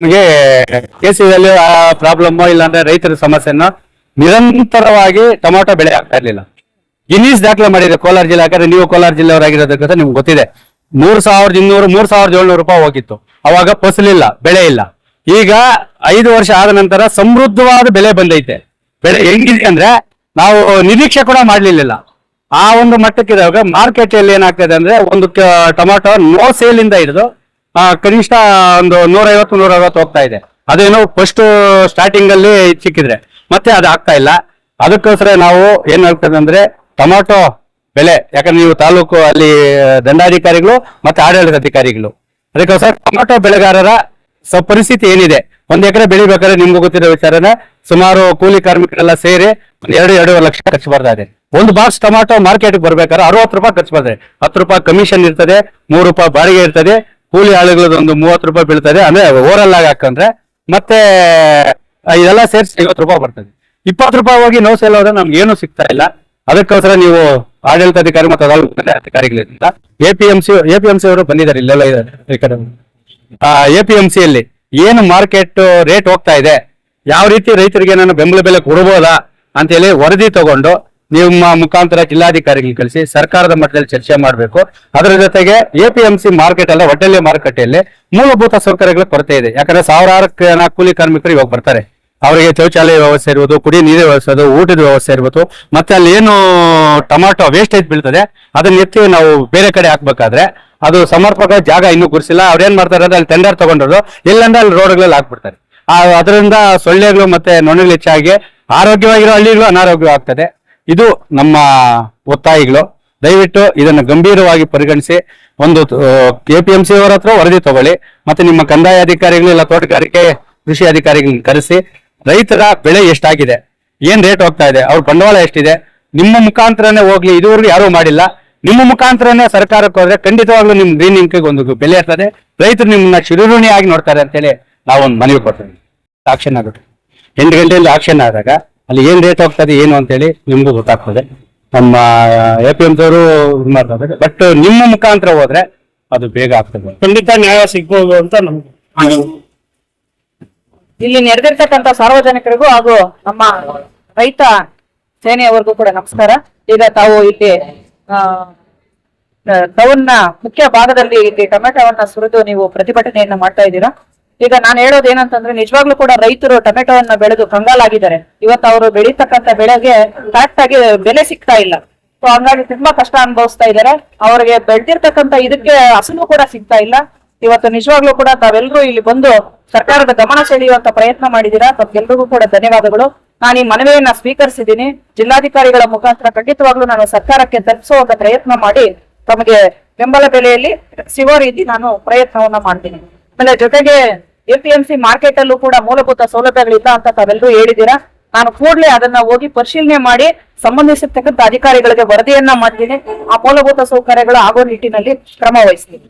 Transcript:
ನಮಗೆ ಕೇಸಿದಲ್ಲಿ ಆ ಪ್ರಾಬ್ಲಮ್ ಇಲ್ಲಾಂದ್ರೆ ರೈತರ ಸಮಸ್ಯೆನ ನಿರಂತರವಾಗಿ ಟೊಮಾಟೊ ಬೆಳೆ ಆಗ್ತಾ ಇರ್ಲಿಲ್ಲ. ಗಿನ್ನೀಸ್ ದಾಖಲೆ ಮಾಡಿದೆ ಕೋಲಾರ ಜಿಲ್ಲೆ. ಯಾಕಂದ್ರೆ ನೀವು ಕೋಲಾರ ಜಿಲ್ಲೆಯವರಾಗಿರೋದಕ್ಕೆ ನಿಮ್ಗೆ ಗೊತ್ತಿದೆ. 3200 3700 ರೂಪಾಯಿ ಹೋಗಿತ್ತು. ಅವಾಗ ಫಸಲಿಲ್ಲ, ಬೆಳೆ ಇಲ್ಲ. ಈಗ 5 ವರ್ಷ ಆದ ನಂತರ ಸಮೃದ್ಧವಾದ ಬೆಲೆ ಬಂದೈತೆ. ಬೆಳೆ ಹೆಂಗಿದೆ ಅಂದ್ರೆ ನಾವು ನಿರೀಕ್ಷೆ ಕೂಡ ಮಾಡ್ಲಿಲ್ಲ. ಆ ಒಂದು ಮಟ್ಟಕ್ಕಿರುವಾಗ ಮಾರ್ಕೆಟ್ ಅಲ್ಲಿ ಏನಾಗ್ತದೆ ಅಂದ್ರೆ ಒಂದು ಟೊಮಾಟೊ ನೋ ಸೇಲ್ ಇಂದ ಹಿಡಿದು ಕನಿಷ್ಠ ಒಂದು 150-160 ಹೋಗ್ತಾ ಇದೆ. ಅದೇನೋ ಫಸ್ಟ್ ಸ್ಟಾರ್ಟಿಂಗ್ ಅಲ್ಲಿ ಸಿಕ್ಕಿದ್ರೆ ಮತ್ತೆ ಅದು ಆಗ್ತಾ ಇಲ್ಲ. ಅದಕ್ಕೋಸ್ಕರ ನಾವು ಏನ್ ಆಗ್ತದೆ ಅಂದ್ರೆ ಟೊಮಾಟೊ ಬೆಲೆ, ಯಾಕಂದ್ರೆ ನೀವು ತಾಲೂಕು ಅಲ್ಲಿ ದಂಡಾಧಿಕಾರಿಗಳು ಮತ್ತೆ ಆಡಳಿತಾಧಿಕಾರಿಗಳು, ಅದಕ್ಕೋಸ್ಕರ ಟೊಮಾಟೊ ಬೆಳೆಗಾರರ ಪರಿಸ್ಥಿತಿ ಏನಿದೆ, 1 ಎಕರೆ ಬೆಳಿಬೇಕಾದ್ರೆ ನಿಮ್ಗೂ ಗೊತ್ತಿರೋ ವಿಚಾರನ ಸುಮಾರು ಕೂಲಿ ಕಾರ್ಮಿಕರೆಲ್ಲ ಸೇರಿ 2-2.5 ಲಕ್ಷ ಖರ್ಚು ಬರ್ತಾ ಇದೆ. ಒಂದು ಬಾಕ್ಸ್ ಟೊಮಾಟೊ ಮಾರ್ಕೆಟ್ ಬರ್ಬೇಕಾದ್ರೆ 60 ರೂಪಾಯಿ ಖರ್ಚು ಬರ್ತದೆ. 10 ರೂಪಾಯಿ ಕಮಿಷನ್ ಇರ್ತದೆ, 3 ರೂಪಾಯಿ ಬಾಡಿಗೆ ಇರ್ತದೆ, ಕೂಲಿ ಆಳುಗಳದ್ದು ಒಂದು 30 ರೂಪಾಯಿ ಬೀಳ್ತದೆ. ಅಂದ್ರೆ ಓವರಲ್ ಆಗಿ ಹಾಕಂದ್ರೆ ಮತ್ತೆ ಇದೆಲ್ಲ ಸೇರಿಸಿ 50 ರೂಪಾಯಿ ಬರ್ತದೆ. 20 ರೂಪಾಯಿ ಹೋಗಿ ನೋ ಸೇಲ್ ಹೋದ್ರೆ ನಮ್ಗೆ ಏನು ಸಿಗ್ತಾ ಇಲ್ಲ. ಅದಕ್ಕೋಸ್ಕರ ನೀವು ಆಡಳಿತಾಧಿಕಾರಿ ಮತ್ತು ಅಧಿಕಾರಿಗಳಿಂದ ಎಪಿಎಂಸಿ ಅವರು ಬಂದಿದ್ದಾರೆ, ಇಲ್ಲೆಲ್ಲ ಇದ್ದಾರೆ ಈ ಕಡೆ. ಎಪಿಎಂಸಿ ಅಲ್ಲಿ ಏನು ಮಾರ್ಕೆಟ್ ರೇಟ್ ಹೋಗ್ತಾ ಇದೆ, ಯಾವ ರೀತಿ ರೈತರಿಗೆ ನಾನು ಬೆಂಬಲ ಬೆಲೆ ಕೊಡಬಹುದಾ ಅಂತ ಹೇಳಿ ವರದಿ ತಗೊಂಡು ನಿಮ್ಮ ಮುಖಾಂತರ ಜಿಲ್ಲಾಧಿಕಾರಿಗಳಿಗೆ ಕಳಿಸಿ ಸರ್ಕಾರದ ಮಟ್ಟದಲ್ಲಿ ಚರ್ಚೆ ಮಾಡಬೇಕು. ಅದರ ಜೊತೆಗೆ ಎಪಿಎಂಸಿ ಮಾರ್ಕೆಟ್ ಅಲ್ಲ, ಒಟ್ಟಲ್ಲಿ ಮಾರುಕಟ್ಟೆಯಲ್ಲಿ ಮೂಲಭೂತ ಸೌಕರ್ಯಗಳ ಕೊರತೆ ಇದೆ. ಯಾಕಂದ್ರೆ 1000 ಕೂಲಿ ಕಾರ್ಮಿಕರು ಇವಾಗ ಬರ್ತಾರೆ. ಅವರಿಗೆ ಶೌಚಾಲಯ ವ್ಯವಸ್ಥೆ ಇರ್ಬೋದು, ಕುಡಿಯ ನೀರಿನ ವ್ಯವಸ್ಥೆ ಇರ್ಬೋದು, ಊಟದ ವ್ಯವಸ್ಥೆ ಇರ್ಬೋದು, ಮತ್ತೆ ಅಲ್ಲಿ ಏನು ಟೊಮಾಟೊ ವೇಸ್ಟೇಜ್ ಬೀಳ್ತದೆ ಅದನ್ನ ಎತ್ತಿ ನಾವು ಬೇರೆ ಕಡೆ ಹಾಕ್ಬೇಕಾದ್ರೆ ಅದು ಸಮರ್ಪಕ ಜಾಗ ಇನ್ನೂ ಗುರ್ಸಿಲ್ಲ. ಅವ್ರೇನ್ ಮಾಡ್ತಾರೆ ಅಂದ್ರೆ ಅಲ್ಲಿ ಟೆಂಡರ್ ತಗೊಂಡ್ರು ಇಲ್ಲಂದ್ರೆ ಅಲ್ಲಿ ರೋಡ್ಗಳಲ್ಲಿ ಹಾಕ್ಬಿಡ್ತಾರೆ. ಅದರಿಂದ ಸೊಳ್ಳೆಗಳು ಮತ್ತೆ ನೊಣಗಳು ಹೆಚ್ಚಾಗಿ ಆರೋಗ್ಯವಾಗಿರೋ ಹಳ್ಳಿಗಳು ಅನಾರೋಗ್ಯ ಆಗ್ತದೆ. ಇದು ನಮ್ಮ ಒತ್ತಾಯಿಗಳು. ದಯವಿಟ್ಟು ಇದನ್ನು ಗಂಭೀರವಾಗಿ ಪರಿಗಣಿಸಿ ಒಂದು ಎಪಿಎಂಸಿ ಅವರ ಹತ್ರ ವರದಿ ತಗೊಳ್ಳಿ, ಮತ್ತೆ ನಿಮ್ಮ ಕಂದಾಯ ಅಧಿಕಾರಿಗಳು ಇಲ್ಲ ತೋಟಗಾರಿಕೆ ಕೃಷಿ ಅಧಿಕಾರಿಗಳನ್ನ ಕರೆಸಿ ರೈತರ ಬೆಳೆ ಎಷ್ಟಾಗಿದೆ, ಏನ್ ರೇಟ್ ಹೋಗ್ತಾ ಇದೆ, ಅವ್ರ ಬಂಡವಾಳ ಎಷ್ಟಿದೆ, ನಿಮ್ಮ ಮುಖಾಂತರನೇ ಹೋಗ್ಲಿ. ಇದುವರೆಗೂ ಯಾರೂ ಮಾಡಿಲ್ಲ. ನಿಮ್ಮ ಮುಖಾಂತರನೇ ಸರ್ಕಾರಕ್ಕೆ ಹೋದ್ರೆ ಖಂಡಿತವಾಗ್ಲೂ ನಿಮ್ ಗ್ರೀನ್ ಇಂಕ್ಗೆ ಒಂದು ಬೆಲೆ ಇರ್ತದೆ. ರೈತರು ನಿಮ್ಮನ್ನ ಚಿರುಋಣಿಯಾಗಿ ನೋಡ್ತಾರೆ ಅಂತೇಳಿ ನಾವೊಂದು ಮನವಿ ಕೊಡ್ತೀವಿ. ಆಕ್ಷನ್ ಆಗುತ್ತೆ 8 ಗಂಟೆಯಿಂದ ಆಕ್ಷನ್ ಆದಾಗ ಅಲ್ಲಿ ಏನ್ ರೇಟ್ ಹೋಗ್ತದೆ ಏನು ಅಂತೇಳಿ ನಿಮ್ಗೂ ಗೊತ್ತಾಗ್ತದೆ. ನಮ್ಮ ಎಪಿಎಂಸಿ ಅವರು ಇದು ಮಾಡ್ತಾರೆ. ಬಟ್ ನಿಮ್ಮ ಮುಖಾಂತರ ಹೋದ್ರೆ ಅದು ಬೇಗ ಆಗ್ತದೆ, ಖಂಡಿತ ನ್ಯಾಯ ಸಿಗ್ಬೋದು ಅಂತ ನಮ್ಗೆ. ಇಲ್ಲಿ ನೆರೆದಿರ್ತಕ್ಕಂಥ ಸಾರ್ವಜನಿಕರಿಗೂ ಹಾಗೂ ನಮ್ಮ ರೈತ ಸೇನೆಯವರೆಗೂ ಕೂಡ ನಮಸ್ಕಾರ. ಈಗ ತಾವು ಇಲ್ಲಿ ಟೌನ್ ನ ಮುಖ್ಯ ಭಾಗದಲ್ಲಿ ಇಲ್ಲಿ ಟೊಮೆಟೊವನ್ನ ಸುರಿದು ನೀವು ಪ್ರತಿಭಟನೆಯನ್ನ ಮಾಡ್ತಾ ಇದ್ದೀರಾ. ಈಗ ನಾನು ಹೇಳೋದು ಏನಂತಂದ್ರೆ ನಿಜವಾಗ್ಲೂ ಕೂಡ ರೈತರು ಟೊಮೆಟೊವನ್ನ ಬೆಳೆದು ಕಂಗಾಲಾಗಿದ್ದಾರೆ. ಇವತ್ತು ಅವರು ಬೆಳೀತಕ್ಕಂಥ ಬೆಳೆಗೆ ಕರೆಕ್ಟ್ ಆಗಿ ಬೆಲೆ ಸಿಗ್ತಾ ಇಲ್ಲ. ಸೊ ಹಂಗಾಗಿ ತುಂಬಾ ಕಷ್ಟ ಅನುಭವಿಸ್ತಾ ಇದ್ದಾರೆ. ಅವ್ರಿಗೆ ಬೆಳೆದಿರ್ತಕ್ಕಂಥ ಇದಕ್ಕೆ ಹಸುನು ಕೂಡ ಸಿಗ್ತಾ ಇಲ್ಲ. ಇವತ್ತು ನಿಜವಾಗ್ಲೂ ಕೂಡ ತಾವೆಲ್ಲರೂ ಇಲ್ಲಿ ಬಂದು ಸರ್ಕಾರದ ಗಮನ ಸೆಳೆಯುವಂತ ಪ್ರಯತ್ನ ಮಾಡಿದೀರಾ. ತಮ್ಗೆಲ್ರಿಗೂ ಕೂಡ ಧನ್ಯವಾದಗಳು. ನಾನು ಈ ಮನವಿಯನ್ನ ಸ್ವೀಕರಿಸಿದ್ದೀನಿ. ಜಿಲ್ಲಾಧಿಕಾರಿಗಳ ಮುಖಾಂತರ ಖಂಡಿತವಾಗ್ಲೂ ನಾನು ಸರ್ಕಾರಕ್ಕೆ ತಲುಪಿಸುವಂತ ಪ್ರಯತ್ನ ಮಾಡಿ ತಮಗೆ ಬೆಂಬಲ ಬೆಲೆಯಲ್ಲಿ ಸಿಗೋ ರೀತಿ ನಾನು ಪ್ರಯತ್ನವನ್ನ ಮಾಡ್ತೀನಿ. ಆಮೇಲೆ ಜೊತೆಗೆ ಎಪಿಎಂಸಿ ಮಾರ್ಕೆಟ್ ಅಲ್ಲೂ ಕೂಡ ಮೂಲಭೂತ ಸೌಲಭ್ಯಗಳಿಲ್ಲ ಅಂತ ತಾವೆಲ್ಲರೂ ಹೇಳಿದೀರಾ. ನಾನು ಕೂಡಲೇ ಅದನ್ನ ಹೋಗಿ ಪರಿಶೀಲನೆ ಮಾಡಿ ಸಂಬಂಧಿಸಿರ್ತಕ್ಕಂಥ ಅಧಿಕಾರಿಗಳಿಗೆ ವರದಿಯನ್ನ ಮಾಡ್ತೀನಿ. ಆ ಮೂಲಭೂತ ಸೌಕರ್ಯಗಳು ಆಗೋ ನಿಟ್ಟಿನಲ್ಲಿ ಕ್ರಮ ವಹಿಸ್ತೀನಿ.